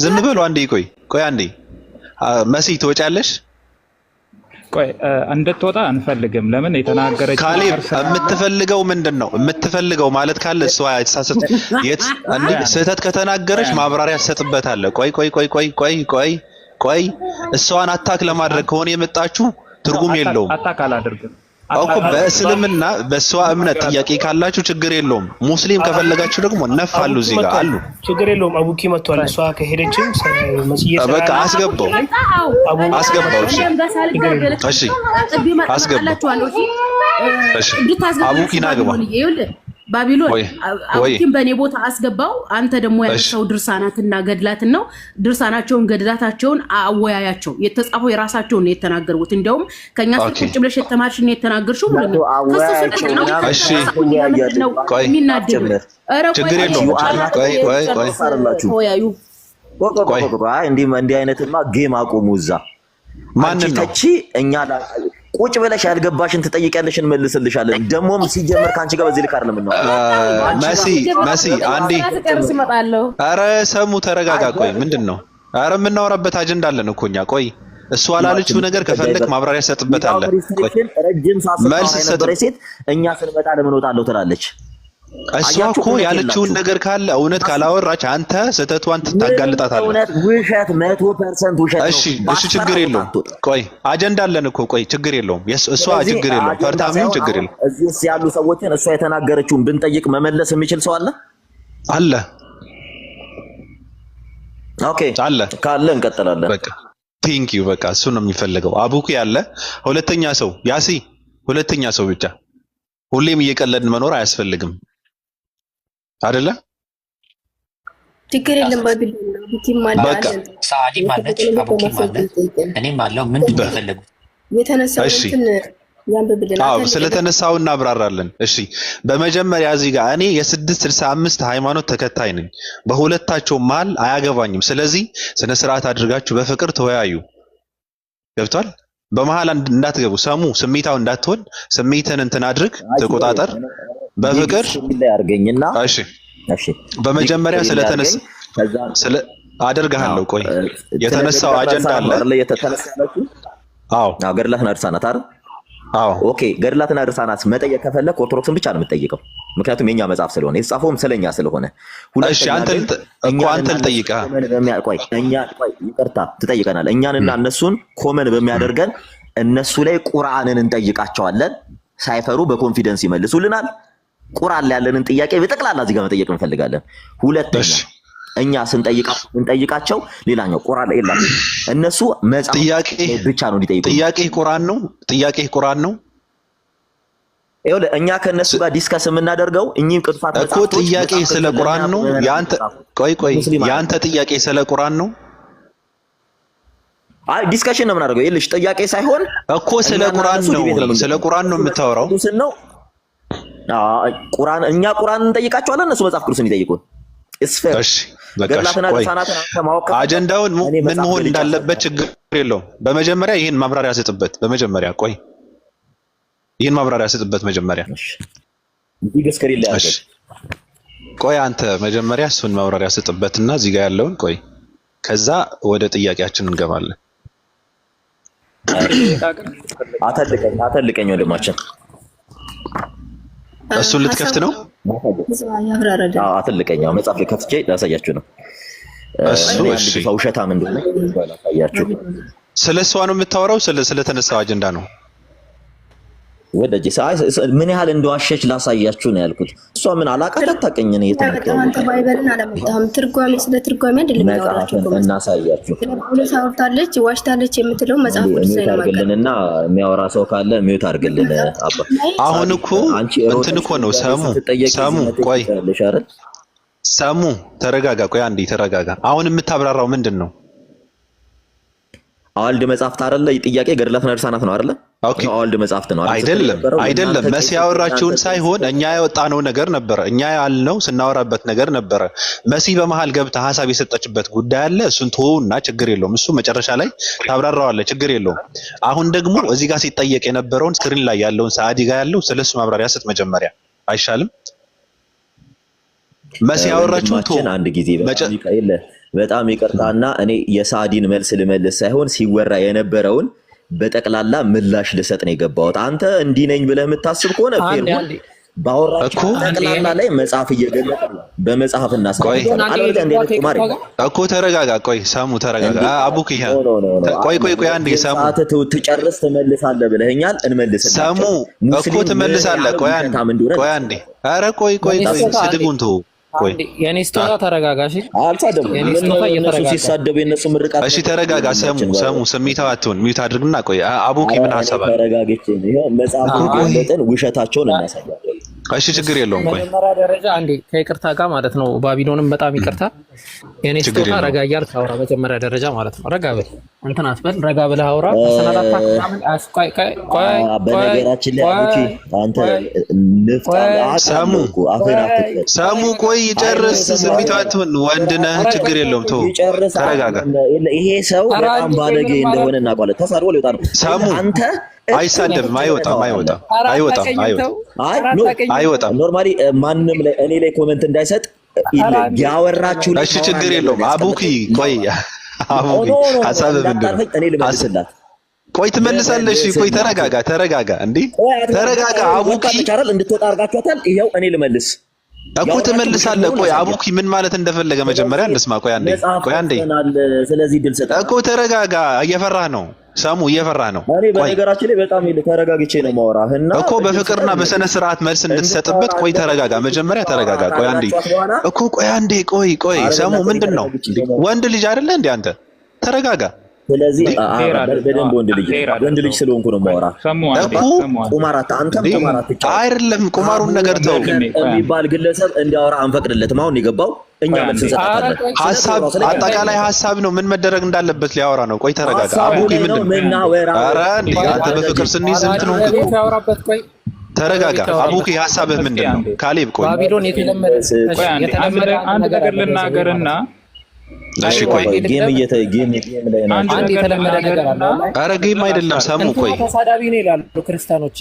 ዝም በሉ አንዴ ቆይ አንዴ መሲ ትወጫለሽ ቆይ እንድትወጣ አንፈልግም ለምን የተናገረች ካሌብ የምትፈልገው ምንድነው የምትፈልገው ማለት ካለ እሷ አይተሳሰት ስህተት ከተናገረች ማብራሪያ ሰጥበታለህ ቆይ እሷን አታክ ለማድረግ ከሆነ የመጣችሁ ትርጉም የለውም አታክ አላደርግም አውቆ በእስልምና በሷ እምነት ጥያቄ ካላችሁ ችግር የለውም ሙስሊም ከፈለጋችሁ ደግሞ ነፋሉ እዚህ ጋር አሉ ችግር የለውም አቡኪ መጥቷል እሷ ከሄደችም መስየት በቃ አስገባው እሺ አስገባው እሺ አቡኪና ገባ ባቢሎን አቡኪን በኔ ቦታ አስገባው አንተ ደግሞ ያለው ድርሳናትና ገድላትን ነው ድርሳናቸውን ገድላታቸውን አወያያቸው የተጻፈው የራሳቸው ነው የተናገሩት እንደውም ከኛ ቁጭ ብለሽ የተማርሽ ነው የተናገርሽው ብለኝ እሺ ቆይ ችግር የለውም ቆይ እንዲህ አይነትማ ጌም አቆሙ እዛ ማን ነው ተቺ እኛ ቁጭ ብለሽ ያልገባሽን ትጠይቂያለሽ እንመልስልሻለን ደሞም ሲጀመር ካንቺ ጋር በዚህ ልክ አይደለም ነው መሲ አንዴ አረ ሰሙ ተረጋጋ ቆይ ምንድነው አረ የምናወራበት አጀንዳ አለን እኮ እኛ ቆይ እሷ አላለችው ነገር ከፈለክ ማብራሪያ ሰጥበታለህ ረጅም መልስ ሰጥበረሴት እኛ ስንመጣ ለምን ወጣለው ትላለች እሷ እኮ ያለችውን ነገር ካለ እውነት ካላወራች አንተ ሰተቷን ትታጋልጣታለህ እውነት ውሸት 100% ውሸት ነው እሺ ችግር የለውም ቆይ አጀንዳ አለን እኮ ቆይ ችግር የለውም እሷ ችግር የለውም ፈርታሚው ችግር የለውም እዚህስ ያሉ ሰዎችን እሷ የተናገረችውን ብንጠይቅ መመለስ የሚችል ሰው አለ ኦኬ አለ ካለ እንቀጥላለን በቃ ቴንክ ዩ በቃ እሱ ነው የሚፈልገው አቡኩ ያለ ሁለተኛ ሰው ያሲ ሁለተኛ ሰው ብቻ ሁሌም እየቀለድን መኖር አያስፈልግም አይደለ ችግር የለም ባቢሎን ቢኪም ማለት ሳዲ ማለት አቡኪ ማለት እኔም አለው ምንድነው የፈለጉት የተነሳው እንትን ያንበብልና ስለተነሳው እናብራራለን እሺ በመጀመሪያ እዚህ ጋር እኔ የ665 ሃይማኖት ተከታይ ነኝ በሁለታቸው መሃል አያገባኝም ስለዚህ ስነ ስርዓት አድርጋችሁ በፍቅር ተወያዩ ገብቷል በመሃል እንዳትገቡ ሰሙ ስሜታው እንዳትሆን ስሜትን እንትን አድርግ ተቆጣጣር በፍቅር ያርገኝና እሺ በመጀመሪያ ስለ አደርጋለሁ ቆይ የተነሳው አጀንዳ አለ አዎ ገድላትና ድርሳናት አይደል አዎ ኦኬ ገድላትና ድርሳናት መጠየቅ ከፈለክ ኦርቶዶክስን ብቻ ነው የምትጠይቀው ምክንያቱም የኛ መጽሐፍ ስለሆነ የተጻፈውም ስለኛ ስለሆነ እሺ አንተ ልጠይቃ ቆይ ይቅርታ ትጠይቀናል እኛንና እነሱን ኮመን በሚያደርገን እነሱ ላይ ቁርአንን እንጠይቃቸዋለን ሳይፈሩ በኮንፊደንስ ይመልሱልናል ቁርአን ላይ ያለንን ጥያቄ በጠቅላላ እዚህ ጋር መጠየቅ እንፈልጋለን ሁለተኛ እኛ ስንጠይቃቸው ሌላኛው ቁርአን ላይ የለም እነሱ መጽሐፍ ብቻ ነው እንዲጠይቁ ጥያቄ ቁርአን ነው ይኸውልህ እኛ ከነሱ ጋር ዲስከስ የምናደርገው እኚህም ቅዱሳት እኮ ጥያቄ ስለ ቁርአን ነው ያንተ ጥያቄ ስለ ቁርአን ነው አይ ዲስከሽን ነው የምናደርገው ይልሽ ጥያቄ ሳይሆን እኮ ስለ ቁርአን ነው የምታወራው ቁርአን እኛ ቁርአን እንጠይቃቸዋለን እነሱ መጽሐፍ ቅዱስን ይጠይቁን እሺ አጀንዳውን ምን መሆን እንዳለበት ችግር የለውም በመጀመሪያ ይሄን ማብራሪያ ሰጥበት በመጀመሪያ ይሄን ማብራሪያ ሰጥበት መጀመሪያ ዲስከሪል ላይ አድርገን ቆይ አንተ መጀመሪያ እሱን ማብራሪያ ሰጥበትና እዚህ ጋር ያለውን ቆይ ከዛ ወደ ጥያቄያችን እንገባለን አተልቀኝ ወንድማችን እሱን ልትከፍት ነው አተልቀኛው መጽሐፍ ላይ ከፍቼ ላሳያችሁ ነው እሺ ውሸታም እንደሆነ ላሳያችሁ ስለሷ ነው የምታወራው ስለተነሳው አጀንዳ ነው ወደጂ ምን ያህል እንደዋሸች ላሳያችሁ ነው ያልኩት እሷ ምን አላቃት አታቀኝ ነው የተነገረው አንተ ባይበልን አለመጣም ትርጓሜ ስለ ትርጓሜ አይደለም ያወራችሁ እናሳያችሁ ሁለት አውርታለች ዋሽታለች የምትለው መጽሐፍ ቅዱስ ላይ ነው አድርግልንና የሚያወራ ሰው ካለ ሚውት አድርግልን አባ አሁን እኮ እንትን እኮ ነው ሰሙ ቆይ ሰሙ ተረጋጋ ቆይ አንዴ ተረጋጋ አሁን የምታብራራው ምንድነው አዋልድ መጽሐፍት አይደለ ጥያቄ ገድላትና ድርሳናት ነው አይደለ ኦኬ አዋልድ መጽሐፍት ነው አይደለም መሲ ያወራችውን ሳይሆን እኛ ያወጣነው ነገር ነበር እኛ ያልነው ስናወራበት ነገር ነበር መሲ በመሃል ገብታ ሐሳብ የሰጠችበት ጉዳይ አለ እሱን ተውና ችግር የለውም እሱ መጨረሻ ላይ ታብራራዋለህ ችግር የለውም አሁን ደግሞ እዚህ ጋር ሲጠየቅ የነበረውን ስክሪን ላይ ያለውን ሳዲ ጋር ያለው ስለሱ ማብራሪያ ሰጥ መጀመሪያ አይሻልም መሲ ያወራችውን አንድ ጊዜ በቃ በጣም ይቅርታና እኔ የሳዲን መልስ ልመልስ ሳይሆን ሲወራ የነበረውን በጠቅላላ ምላሽ ልሰጥ ነው የገባሁት። አንተ እንዲህ ነኝ ብለህ የምታስብ ከሆነ ፌርሙን ባወራችሁ ጠቅላላ ላይ መጽሐፍ እየገለጠ በመጽሐፍ እናሳያለን። አለበለዚያ እንደ አይነት ቁማር እኮ ተረጋጋ። ቆይ ሳሙ ተረጋጋ። አቡክ ይሄ ቆይ አንዴ ሳሙ ትጨርስ ትመልሳለህ ብለኸኛል። እንመልስልህ ሳሙ እኮ ትመልሳለህ። ቆይ አንዴ ኧረ ቆይ ስድቡን ተው። ቆይ የኔ ስቶራ ተረጋጋሽ። አልታደም እነሱ ሲሳደቡ የነሱ ምርቃት። እሺ ተረጋጋ። ሰሙ ስሜታዊ አትሁን። ሚውት አድርግና ቆይ አቡኪ ምን ሐሳብ አለ? ተረጋግቼ ነው መጽሐፍ ገለጠን ውሸታቸውን እናሳያለን። እሺ ችግር የለውም። ቆይ በመጀመሪያ ደረጃ አንዴ ከይቅርታ ጋር ማለት ነው ባቢሎንም በጣም ይቅርታ። የኔ ስቶራ ረጋ እያልክ አውራ። መጀመሪያ ደረጃ ማለት ነው ረጋ በል እንትን አትበል። ረጋ ብለህ አውራ። ተሰናዳታ ምናምን አስቆይ በነገራችን ላይ አቡኪ አንተ ንፍጣ ሳሙ ቆይ ጨርስ። ስሜታዊ አትሁን። ወንድ ነህ። ችግር የለውም። ተው ተረጋጋ። ይሄ ሰው በጣም ባለጌ እንደሆነ እናውቃለን። ተሳድቦ ሊወጣ ነው። ሳሙ አንተ አይሳደብም። አይወጣም። ኖርማሊ ማንንም ላይ እኔ ላይ ኮሜንት እንዳይሰጥ ያወራችሁ። እሺ ችግር የለውም። አቡኪ ቆይ ሐሳብ ምንድነው? እኔ ልመልስላት። ቆይ ትመልሳለሽ። ቆይ ተረጋጋ። እንዴ ተረጋጋ። አቡኪ ቻራል እንድትወጣ አድርጋችኋታል። ይሄው እኔ ልመልስ እኮ ትመልሳለህ። ቆይ አቡኪ ምን ማለት እንደፈለገ መጀመሪያ እንስማ። ቆይ አንዴ ስለዚህ ድል ሰጣ እኮ ተረጋጋ። እየፈራህ ነው ሳሙ፣ እየፈራህ ነው። እኔ በነገራችን ላይ በጣም ተረጋግቼ ነው የማወራህ እና እኮ በፍቅርና በስነ ስርዓት መልስ እንድትሰጥበት። ቆይ ተረጋጋ። መጀመሪያ ተረጋጋ። ቆይ አንዴ ቆይ ሳሙ ምንድን ነው? ወንድ ልጅ አይደለ እንዴ አንተ? ተረጋጋ። ስለዚህ በደንብ ወንድ ልጅ ስለሆንኩ ነው የማወራህ እኮ። ቁማራት አንተም ቁማራት አይደለም። ቁማሩን ነገር ተው። የሚባል ግለሰብ እንዲያወራ አንፈቅድለትም። አሁን የገባው እኛ መልስ እንሰጣለን። ሐሳብ አጠቃላይ ሐሳብ ነው። ምን መደረግ እንዳለበት ሊያወራ ነው። ቆይ ተረጋጋ። አቡኪ ምንድን ነው? ኧረ እንዴ አንተ በፍቅር ስንይዝ እንትን ነው። ተረጋጋ። አቡኪ ሐሳብህ ምንድን ነው? ካሌብ ቆይ ባቢሎን የተለመደ አንድ ነገር ልናገርና እሺ ቆይ ጌም ላይ ነው። አንድ የተለመደ ነገር አለ። ኧረ ጌም አይደለም ሳሙ። ቆይ ተሳዳቢ ነው ይላሉ ክርስቲያኖች።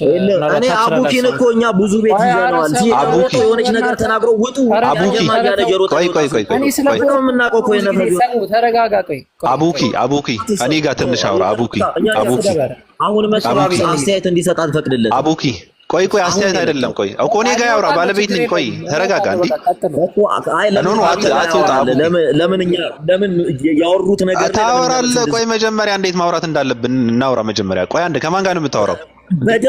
እኔ አቡኪን እኮ እኛ ብዙ ቤት ይዘነዋል። አቡኪ የሆነች ነገር ተናግሮ ውጡ። አቡኪ ቆይ እኔ ስለምን የምናውቀው እኮ የነፈው ተረጋጋ። አቡኪ እኔ ጋር ትንሽ አውራ። አቡኪ አሁን መስዋዕት አስተያየት እንዲሰጥ አንፈቅድለት። አቡኪ ቆይ አስተያየት አይደለም። ቆይ እኮ እኔ ጋር ያውራ። ባለቤት ነኝ። ቆይ ተረጋጋ። እንዴ ለምን ያወሩት ነገር ታወራለህ? ቆይ መጀመሪያ እንዴት ማውራት እንዳለብን እናውራ። መጀመሪያ ቆይ አንድ ከማን ጋር ነው የምታወራው?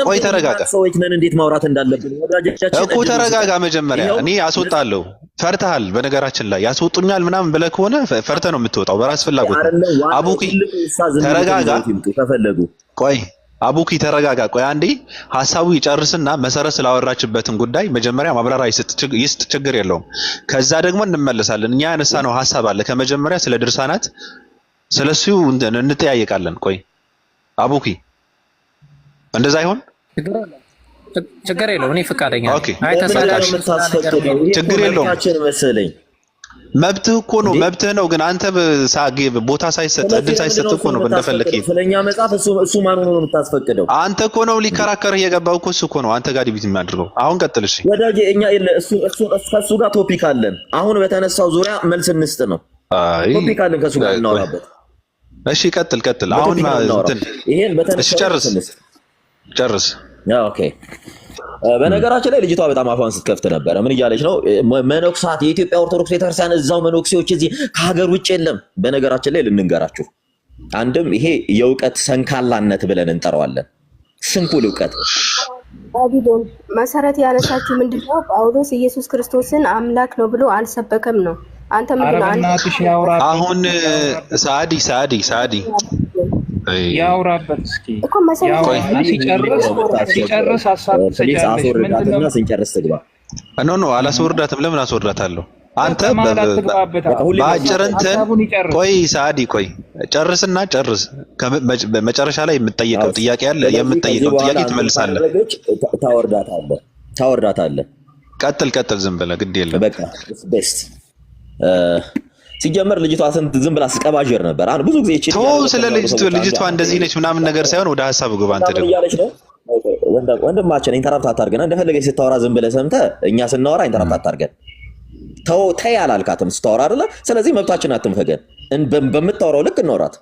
ቆይ ተረጋጋ። ሰዎች ነን እንዴት ማውራት እንዳለብን ወዳጆቻችን እኮ ተረጋጋ። መጀመሪያ እኔ አስወጣለሁ። ፈርተሃል። በነገራችን ላይ ያስወጡኛል ምናምን ብለህ ከሆነ ፈርተህ ነው የምትወጣው በራስ ፍላጎት። አቡኪ ተረጋጋ። ከፈለጉ ቆይ አቡኪ ተረጋጋ። ቆይ አንዴ ሐሳቡ ይጨርስና መሰረት ስላወራችበትን ጉዳይ መጀመሪያ ማብራሪያ ይስጥ። ችግር የለውም። ከዛ ደግሞ እንመለሳለን። እኛ ያነሳነው ሐሳብ አለ ከመጀመሪያ ስለ ድርሳናት ስለሱ እንጠያየቃለን። ቆይ አቡኪ እንደዛ አይሆን? ችግር የለውም። እኔ ፈቃደኛ ነኝ። አይ ተሳዳሽ ችግር የለውም መሰለኝ። መብትህ እኮ ነው፣ መብትህ ነው። ግን አንተ ቦታ ሳይሰጥ እድል ሳይሰጥ እኮ ነው እንደፈለክ። ስለኛ መጽሐፍ እሱ ማን ሆኖ ነው የምታስፈቅደው? አንተ እኮ ነው ሊከራከርህ የገባው እኮ እሱ እኮ ነው አንተ ጋር ዲቢት የሚያደርገው። አሁን ቀጥል። እሺ ወዳጄ፣ እኛ ከእሱ ጋር ቶፒክ አለን። አሁን በተነሳው ዙሪያ መልስ እንስጥ ነው። ቶፒክ አለን ከእሱ ጋር እናወራበት። እሺ ቀጥል። አሁን እንትን ይሄን በተነሳው ጨርስ። ኦኬ። በነገራችን ላይ ልጅቷ በጣም አፏን ስትከፍት ነበረ። ምን እያለች ነው? መነኩሳት የኢትዮጵያ ኦርቶዶክስ ቤተክርስቲያን እዛው መነኩሴዎች እዚህ ከሀገር ውጭ የለም። በነገራችን ላይ ልንገራችሁ፣ አንድም ይሄ የእውቀት ሰንካላነት ብለን እንጠራዋለን። ስንኩል እውቀት ባቢሎን መሰረት ያነሳችሁ ምንድነው? ጳውሎስ ኢየሱስ ክርስቶስን አምላክ ነው ብሎ አልሰበከም ነው። አንተ ምንድነው? አሁን ሳዲ ያውራበት እስኪ እኮ መሰረት ሲጨርስ ሀሳብ አስወርዳትና ስንጨርስ ትግባ። ኖ አላስወርዳትም። ለምን አስወርዳታለሁ? አንተ በአጭር እንትን ቆይ ሳዲ ቆይ ጨርስና መጨረሻ ላይ የምትጠይቀው ጥያቄ አለ። የምትጠይቀው ጥያቄ ትመልሳለህ። ታወርዳታለህ። ቀጥል። ዝም ብለህ ግድ የለም። በቃ ቤስት ሲጀመር ልጅቷ ዝም ብላ ስቀባጀር ነበር። አሁን ብዙ ጊዜ ስለ ልጅቷ እንደዚህ ነች ምናምን ነገር ሳይሆን ወደ ሐሳብ ግባ። አንተ ደግሞ ወንድማችን ኢንተራፕት አታርገን። እንደፈለገች ስታወራ ዝም ብለህ ሰምተህ እኛ ስናወራ ኢንተራፕት አታርገን። ተይ አላልካትም ስታወራ አይደለ? ስለዚህ መብታችን አትንፈገን። በምታወራው ልክ እናውራት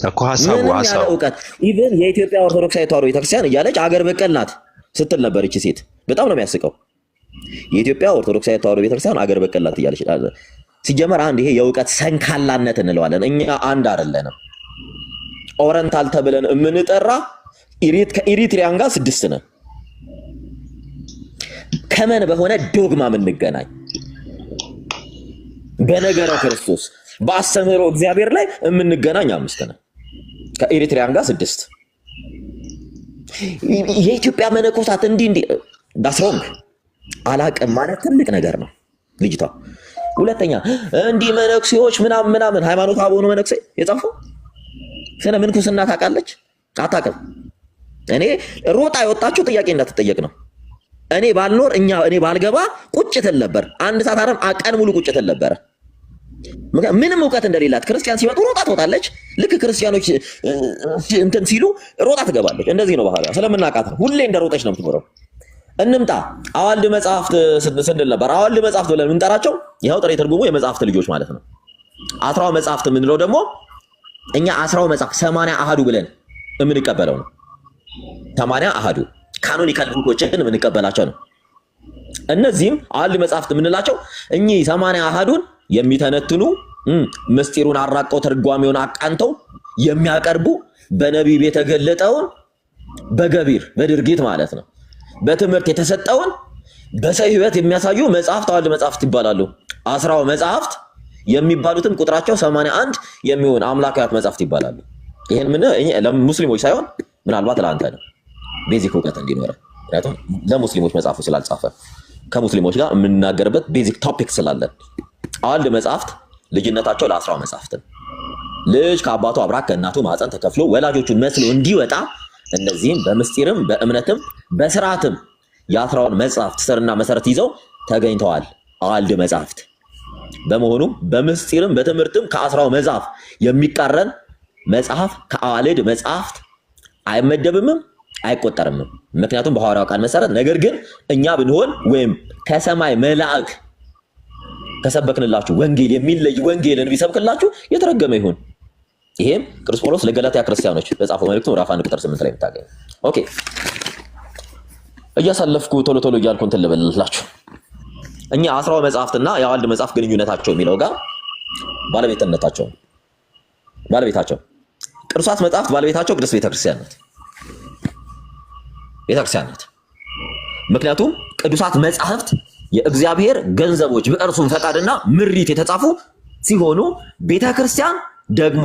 እኮ ሐሳቡ ያለ እውቀት ኢቭን የኢትዮጵያ ኦርቶዶክስ ተዋሕዶ ቤተክርስቲያን እያለች አገር በቀል ናት ስትል ነበር እቺ ሴት። በጣም ነው የሚያስቀው። የኢትዮጵያ ኦርቶዶክስ ተዋሕዶ ቤተክርስቲያን አገር በቀል ናት እያለች ሲጀመር አንድ ይሄ የእውቀት ሰንካላነት እንለዋለን። እኛ አንድ አይደለንም። ኦረንታል ተብለን የምንጠራ ከኢሪትሪያን ጋር 6 ነን። ከመን በሆነ ዶግማ የምንገናኝ በነገረ ክርስቶስ በአስተምህሮ እግዚአብሔር ላይ የምንገናኝ 5 ነን። ከኤሪትሪያን ጋር 6። የኢትዮጵያ መነኮሳት እንዲህ ዳስሮንግ አላቅም ማለት ትልቅ ነገር ነው ልጅቷ። ሁለተኛ እንዲህ መነኩሴዎች ምናምን ሃይማኖት አበው ነው መነኩሴ የጻፈው ስለ ምንኩስና ታውቃለች አታውቅም? እኔ ሮጣ የወጣችው ጥያቄ እንዳትጠየቅ ነው። እኔ ባልኖር እኔ ባልገባ ቁጭ ትል ነበር። 1 ሰዓት አረም ቀን ሙሉ ቁጭ ትል ነበር። ምንም እውቀት እንደሌላት ክርስቲያን ሲመጡ ሮጣ ትወጣለች። ልክ ክርስቲያኖች እንትን ሲሉ ሮጣ ትገባለች። እንደዚህ ነው ባህሪዋ። ስለምናውቃት ነው። ሁሌ እንደሮጠች ነው የምትኖረው። እንምጣ አዋልድ መጽሐፍት ስንል ነበር። አዋልድ መጽሐፍት ብለን የምንጠራቸው ይኸው ጥሬ ትርጉሙ የመጽሐፍት ልጆች ማለት ነው። አስራው መጽሐፍት የምንለው ደግሞ እኛ 10 መጽሐፍ 80 አሃዱ ብለን የምንቀበለው ነው። 80 አሃዱ ካኖኒካል ቡኮችን የምንቀበላቸው ነው። እነዚህም አዋልድ መጽሐፍት የምንላቸው እኚህ 80 አሃዱን የሚተነትኑ ምስጢሩን አራቀው ተርጓሚውን አቃንተው የሚያቀርቡ በነቢብ የተገለጠውን በገቢር በድርጊት ማለት ነው በትምህርት የተሰጠውን በሰው ሕይወት የሚያሳዩ መጽሐፍት አዋልድ መጽሐፍት ይባላሉ። 10 መጽሐፍት የሚባሉትም ቁጥራቸው 81 የሚሆን አምላካዊት መጽሐፍት ይባላሉ። ይሄን ምን ለሙስሊሞች ሳይሆን ምናልባት ለአንተ ነው ቤዚክ እውቀት እንዲኖር። ምክንያቱም ለሙስሊሞች መጽሐፉ ስላልጻፈ ከሙስሊሞች ጋር የምንናገርበት ቤዚክ ቶፒክ ስላለን አዋልድ መጽሐፍት ልጅነታቸው ለ10 መጽሐፍት ልጅ ከአባቱ አብራክ ከእናቱ ማህፀን ተከፍሎ ወላጆቹን መስሎ እንዲወጣ እነዚህም በምስጢርም በእምነትም በስርዓትም የ10 መጽሐፍት ስርና መሰረት ይዘው ተገኝተዋል አዋልድ መጽሐፍት። በመሆኑም በምስጢርም በትምህርትም ከ10 መጽሐፍ የሚቃረን መጽሐፍ ከአዋልድ መጽሐፍት አይመደብምም አይቆጠርምም። ምክንያቱም በሐዋርያው ቃል መሰረት ነገር ግን እኛ ብንሆን ወይም ከሰማይ መልአክ ከሰበክንላችሁ ወንጌል የሚለይ ወንጌልን ቢሰብክላችሁ የተረገመ ይሁን። ይሄም ቅዱስ ጳውሎስ ለገላትያ ክርስቲያኖች በጻፈው መልእክቱ ምዕራፍ 1 ቁጥር 8 ላይ የምታገኙ። ኦኬ እያሳለፍኩ ቶሎ እያልኩ እንትን ልበልላችሁ። እኛ 10 መጽሐፍትና የአዋልድ መጽሐፍ ግንኙነታቸው የሚለው ጋር ባለቤታቸው ቅዱሳት መጽሐፍት ባለቤታቸው ቅድስት ቤተክርስቲያን ናት። ምክንያቱም ቅዱሳት መጽሐፍት የእግዚአብሔር ገንዘቦች በእርሱም ፈቃድና ምሪት የተጻፉ ሲሆኑ ቤተክርስቲያን ደግሞ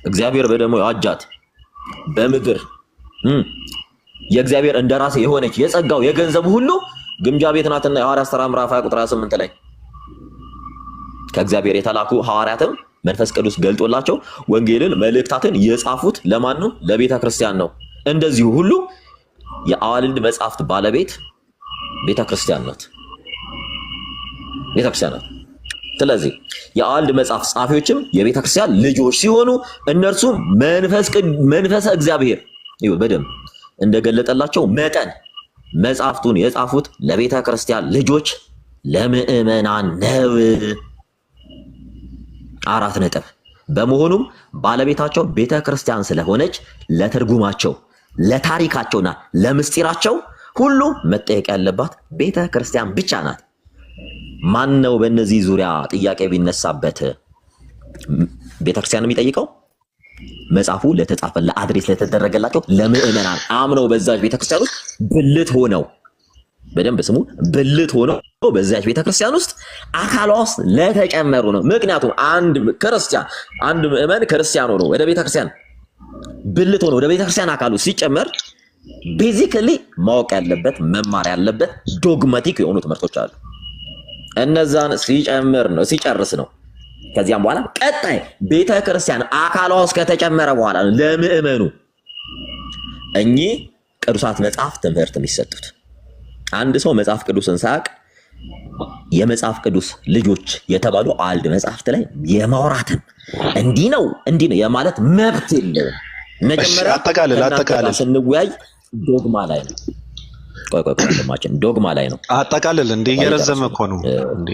እግዚአብሔር በደሙ ያዋጃት በምድር የእግዚአብሔር እንደራሴ የሆነች የጸጋው የገንዘቡ ሁሉ ግምጃ ቤት ናትና የሐዋርያት ሥራ ምዕራፍ 20 ቁጥር 28 ላይ ከእግዚአብሔር የተላኩ ሐዋርያትም መንፈስ ቅዱስ ገልጦላቸው ወንጌልን መልእክታትን የጻፉት ለማን ነው? ለቤተ ክርስቲያን ነው። እንደዚሁ ሁሉ የአዋልድ መጽሐፍት ባለቤት ቤተ ክርስቲያን ናት። ስለዚህ የአዋልድ መጽሐፍ ጸሐፊዎችም የቤተ ክርስቲያን ልጆች ሲሆኑ እነርሱም መንፈሰ እግዚአብሔር በደንብ እንደገለጠላቸው መጠን መጽሐፍቱን የጻፉት ለቤተ ክርስቲያን ልጆች ለምእመናን ነው። 4 ነጥብ። በመሆኑም ባለቤታቸው ቤተ ክርስቲያን ስለሆነች ለትርጉማቸው ለታሪካቸውና ለምስጢራቸው ሁሉ መጠየቅ ያለባት ቤተ ክርስቲያን ብቻ ናት። ማን ነው በእነዚህ ዙሪያ ጥያቄ ቢነሳበት ቤተ ክርስቲያን የሚጠይቀው? መጽሐፉ ለተጻፈ ለአድሬስ ለተደረገላቸው ለምእመናን አምነው በዛች ቤተክርስቲያን ውስጥ ብልት ሆነው በደንብ ስሙ፣ ብልት ሆነው በዛች ቤተክርስቲያን ውስጥ አካሏ ውስጥ ለተጨመሩ ነው። ምክንያቱም አንድ ክርስቲያን አንድ ምእመን ክርስቲያን ሆኖ ወደ ቤተክርስቲያን ብልት ሆኖ ወደ ቤተክርስቲያን አካሉ ሲጨመር ቤዚካሊ ማወቅ ያለበት መማር ያለበት ዶግማቲክ የሆኑ ትምህርቶች አሉ። እነዛን ሲጨርስ ነው ከዚያም በኋላ ቀጣይ ቤተክርስቲያን አካሏ ውስጥ ከተጨመረ በኋላ ለምእመኑ እኚህ ቅዱሳት መጽሐፍ ትምህርት የሚሰጡት። አንድ ሰው መጽሐፍ ቅዱስን ሳያውቅ የመጽሐፍ ቅዱስ ልጆች የተባሉ አዋልድ መጽሐፍት ላይ የማውራትን እንዲህ ነው የማለት መብት የለውም። መጀመሪያ አጠቃልል ስንወያይ ዶግማ ላይ ነው። ቆይ ዶግማ ላይ ነው። አጠቃልል እንዴ እየረዘመ እኮ ነው እንዴ።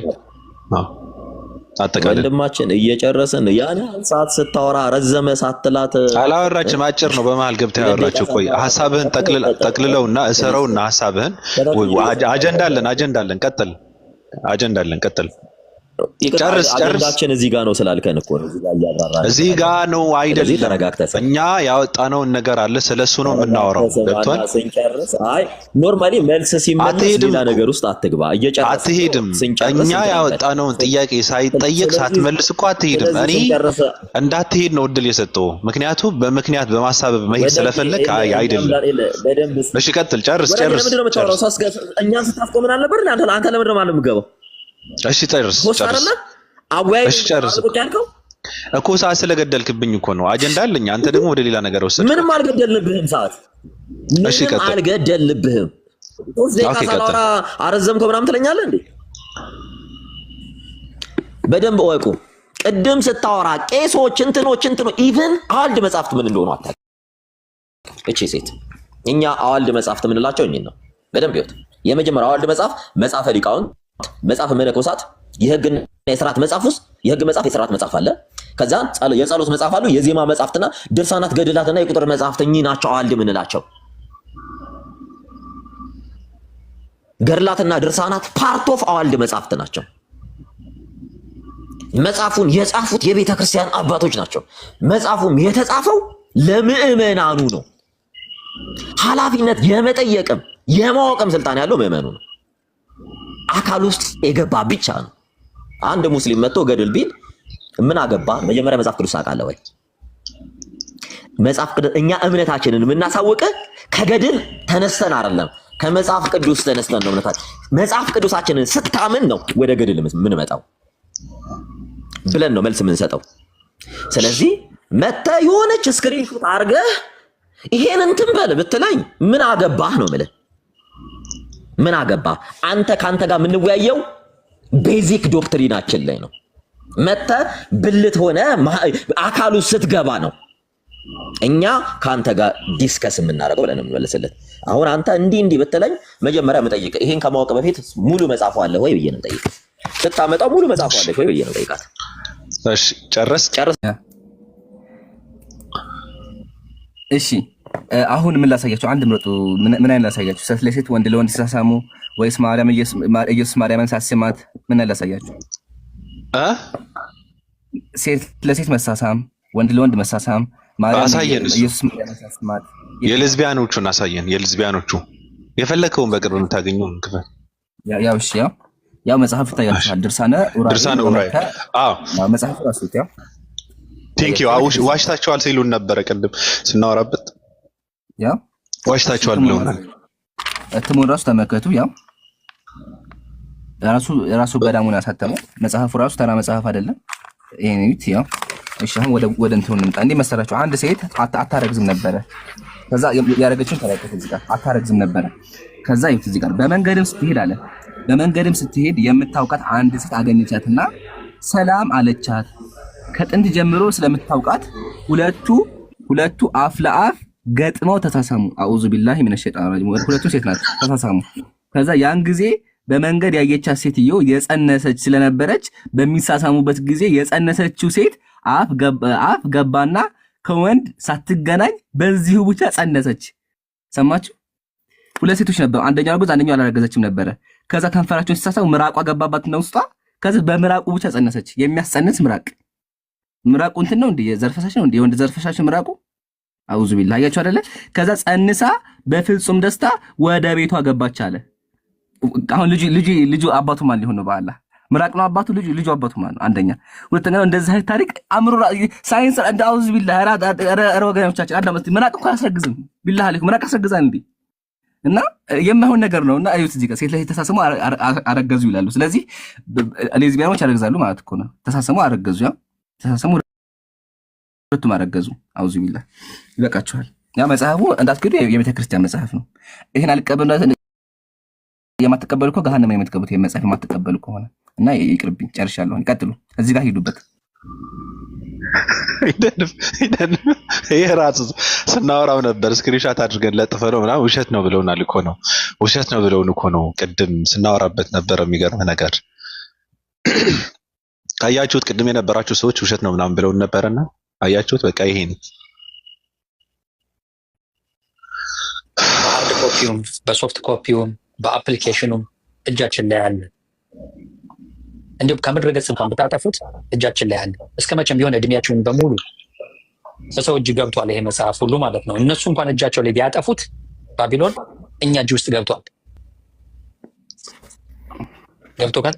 አጠቃላይ ወንድማችን እየጨረስን ያን ሰዓት ስታወራ ረዘመ ሳትላት አላወራችም። አጭር ነው። በመሃል ገብታ ያወራችው። ቆይ ሐሳብህን ጠቅልለውና እሰረውና ሐሳብህን አጀንዳ አለን ቀጥል። አጀንዳ አለን ቀጥል። ጨርስ። አጀንዳችን እዚህ ጋር ነው ስላልከን እኮ ነው። እዚህ ጋር ነው አይደለም። እኛ ያወጣነውን ነገር አለ፣ ስለሱ ነው የምናወራው። ገብቷል? ስንጨርስ አይ ኖርማሊ መልስ ሲመለስ ሌላ ነገር ውስጥ አትግባ። እየጨረስን አትሄድም። እኛ ያወጣነውን ጥያቄ ሳይጠየቅ ሳትመልስ እኮ አትሄድም። እኔ እንዳትሄድ ነው እድል የሰጠው። ምክንያቱም በምክንያት በማሳበብ መሄድ ስለፈለክ አይደለም። እሺ ቀጥል። ጨርስ። እኛን ስታስቆምን አልነበር? አንተ ለምንድን ነው ማለት የምትገባው? እሺ ጨርስ እኮ ሰዓት ስለገደልክብኝ እኮ ነው። አጀንዳ አለኝ። አንተ ደግሞ ወደ ሌላ ነገር ወሰድክ። ምንም አልገደልንብህም። ሰዓት ምንም አልገደልንብህም። ካሳላራ አረዘምከው ምናምን ትለኛለህ እንዴ? በደንብ እወቁ። ቅድም ስታወራ ቄሶች እንትኖች ኢቭን አዋልድ መጻሕፍት ምን እንደሆኑ አታውቅም። እቺ ሴት እኛ አዋልድ መጻሕፍት የምንላቸው እኚህን ነው። በደንብ ይወት የመጀመሪያው አዋልድ መጽሐፍ መጽሐፈ ሊቃውንት፣ መጽሐፈ መነኮሳት፣ የሕግና የሥርዓት መጽሐፍ ውስጥ የሕግ መጽሐፍ የሥርዓት መጽሐፍ አለ። ከዛ የጸሎት መጽሐፍ አሉ። የዜማ መጽሐፍትና ድርሳናት፣ ገድላትና የቁጥር መጽሐፍት እኚህ ናቸው አዋልድ የምንላቸው። ገድላትና ድርሳናት ፓርት ኦፍ አዋልድ መጽሐፍት ናቸው። መጽሐፉን የጻፉት የቤተ ክርስቲያን አባቶች ናቸው። መጽሐፉም የተጻፈው ለምእመናኑ ነው። ኃላፊነት የመጠየቅም የማወቅም ስልጣን ያለው ምእመኑ ነው። አካል ውስጥ የገባ ብቻ ነው። አንድ ሙስሊም መጥቶ ገድል ቢል ምን አገባ? መጀመሪያ መጽሐፍ ቅዱስ አውቃለህ ወይ? መጽሐፍ ቅዱስ እኛ እምነታችንን የምናሳውቅህ ከገድል ተነስተን አይደለም፣ ከመጽሐፍ ቅዱስ ተነስተን ነው። መጽሐፍ ቅዱሳችንን ስታምን ነው ወደ ገድል የምንመጣው ብለን ነው መልስ የምንሰጠው። ስለዚህ መተህ የሆነች ስክሪንሾት አድርገህ ይሄን እንትን በል ብትለኝ ምን አገባህ ነው የምልህ። ምን አገባ? አንተ ካንተ ጋር የምንወያየው ቤዚክ ዶክትሪናችን ላይ ነው። መተህ ብልት ሆነ አካሉ ስትገባ ነው እኛ ካንተ ጋር ዲስከስ የምናደርገው ብለን የምንመልስለት። አሁን አንተ እንዲህ ብትለኝ መጀመሪያ የምጠይቅ ይሄን ከማወቅ በፊት ሙሉ መጽሐፉ አለ ወይ ብዬ ነው የምጠይቅ። ስታመጣው ሙሉ መጽሐፉ አለ ወይ ብዬ ነው የምጠይቃት። እሺ ጨርስ። እሺ አሁን ምን ላሳያችሁ? አንድ ምረጡ። ምን አይነት ላሳያችሁ? ሴት ለሴት ወንድ ለወንድ ሲሳሳሙ ወይስ ማርያም ኢየሱስ ማርያምን ሳስማት? ምን ላሳያችሁ? ሴት ለሴት መሳሳም፣ ወንድ ለወንድ መሳሳም፣ ማርያም ኢየሱስ ማርያምን ሳስማት። የሌዝቢያኖቹን አሳየን። የሌዝቢያኖቹ የፈለከውን በቅርብ የምታገኘው ክፍል ያው እሺ፣ ያው መጽሐፍ ታያችኋል። ድርሳነ ኡራኤል። አዎ መጽሐፍ ራሱት ያው ቴንክ ዩ። ዋሽታችኋል ሲሉን ነበረ ቅድም ስናወራበት። ያው ዋሽታችኋል ብለውናል። እትሙን ራሱ ተመከቱ። ያው ራሱ በዳሙን ያሳተመው መጽሐፉ ራሱ ተራ መጽሐፍ አይደለም። ይሄን እዩት። ያው እሺ፣ አሁን ወደ እንትኑ እንምጣ። እንዴ መሰራችሁ? አንድ ሴት አታረግዝም ነበረ። ከዛ ያረገችውን ተረከተ እዚህ ጋር አታረግዝም ነበረ። ከዛ ይሁት እዚህ ጋር በመንገድም ስትሄድ አለ። በመንገድም ስትሄድ የምታውቃት አንድ ሴት አገኘቻትና ሰላም አለቻት። ከጥንት ጀምሮ ስለምታውቃት ሁለቱ አፍ ለአፍ ገጥመው ተሳሳሙ። አዑዙ ቢላሂ ሚነ ሸይጣን ረጂም። ሁለቱ ሴት ናቸው፣ ተሳሳሙ። ከዛ ያን ጊዜ በመንገድ ያየቻት ሴትዮ የጸነሰች ስለነበረች በሚሳሳሙበት ጊዜ የጸነሰችው ሴት አፍ ገባና ከወንድ ሳትገናኝ በዚሁ ብቻ ጸነሰች። ሰማችሁ? ሁለት ሴቶች ነበሩ። አንደኛው አርጉዝ፣ አንደኛው አላረገዘችም ነበረ። ከዛ ከንፈራቸውን ሲሳሳሙ ምራቋ ገባባት ነው ውስጧ። ከዛ በምራቁ ብቻ ጸነሰች። የሚያስጸንስ ምራቁ እንትን ነው እንዴ? ዘርፈሳሽ ነው እንዴ? የወንድ ዘርፈሳሽ ምራቁ። አውዙ ቢላህ። አያችሁ አይደለ? ከዛ ጸንሳ በፍጹም ደስታ ወደ ቤቷ ገባች አለ። አሁን ልጁ አባቱ ማን ሊሆን ነው? በአላህ ምራቅ ነው አባቱ፣ ልጁ አባቱ ማን ነው? አንደኛ። ሁለተኛ እንደዚህ አይነት ታሪክ አምሮ ሳይንስ እንደ አውዙ ቢላህ ወገኖቻችን አዳምጥ። ምራቅ እኮ አያስረግዝም። ቢላህ አለይክ ምራቅ ያስረግዛል እንዴ? እና የማይሆን ነገር ነውና እዩት። እዚህ ጋር ሴት ላይ ተሳስመው አረገዙ ይላሉ። ስለዚህ ሌዝቢያኖች ያረግዛሉ ማለት እኮ ነው። ተሳስመው አረገዙ፣ ያው ተሳስመው ሁለቱም አረገዙ። አውዙ ቢላህ። ይበቃችኋል። ያ መጽሐፉ እንዳትክዱ የቤተ ክርስቲያን መጽሐፍ ነው። ይሄን አልቀበል የማትቀበሉ እኮ ገሃነም የምትገቡት የመጽሐፍ የማትቀበሉ ከሆነ እና ይቅርብኝ። ጨርሻለሁ። ይቀጥሉ። እዚህ ጋር ሂዱበት። ይሄ ራሱ ስናወራው ነበር። ስክሪንሻት አድርገን ለጥፈነው ምናምን ውሸት ነው ብለውናል እኮ ነው። ውሸት ነው ብለውን እኮ ነው። ቅድም ስናወራበት ነበር። የሚገርም ነገር አያችሁት? ቅድም የነበራችሁ ሰዎች ውሸት ነው ምናምን ብለውን ነበርና አያችሁት? በቃ ይሄ ነው። በሃርድ ኮፒውም በሶፍት ኮፒውም በአፕሊኬሽኑም እጃችን ላይ አለ። እንዲሁም ከምድረ ገጽ እንኳን ብታጠፉት እጃችን ላይ አለ። እስከ መቼም ቢሆን እድሜያችሁን በሙሉ በሰው እጅ ገብቷል ይሄ መጽሐፍ ሁሉ ማለት ነው። እነሱ እንኳን እጃቸው ላይ ቢያጠፉት ባቢሎን እኛ እጅ ውስጥ ገብቷል። ገብቶካል?